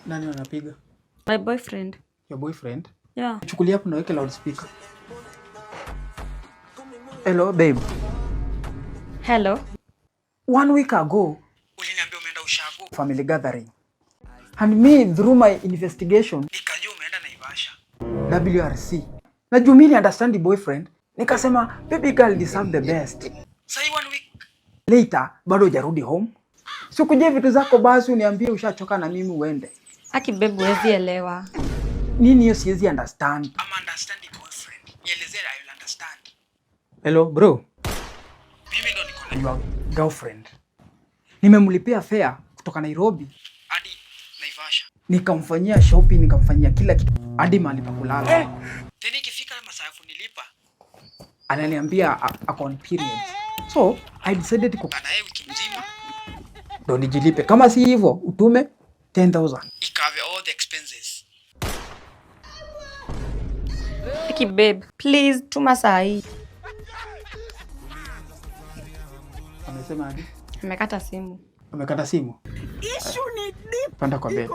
Nani anapiga? My boyfriend. Your boyfriend? Yeah. Chukulia hapo na weke loudspeaker. Hello babe. Hello. 1 week ago, uliniambia umeenda ushago family gathering. And me through my investigation, nikajua umeenda Naivasha. WRC. Na Jumili understand the boyfriend, nikasema baby girl deserve the best. Sai 1 week later bado hujarudi home. Sikuje vitu zako basi uniambie ushachoka na mimi uende. Aki babe huwezi elewa. Nini hiyo siwezi understand? I'm understanding boyfriend. Nielezea I will understand. Hello bro. Mimi ndo niko na your girlfriend. Nimemlipia fare kutoka Nairobi hadi Naivasha. Nikamfanyia shopping, nikamfanyia kila kitu hadi mahali pa kulala. Tena ikifika masaa ya kunilipa ananiambia ako on period. So I decided kukaa naye wiki mzima ndo nijilipe. Kama si hivyo utume 10,000. Ikave all the expenses. Aki babe, please tuma saa hii. Amesema aje? Amekata simu. Amekata simu? Issue ni deep. Panda kwa bed.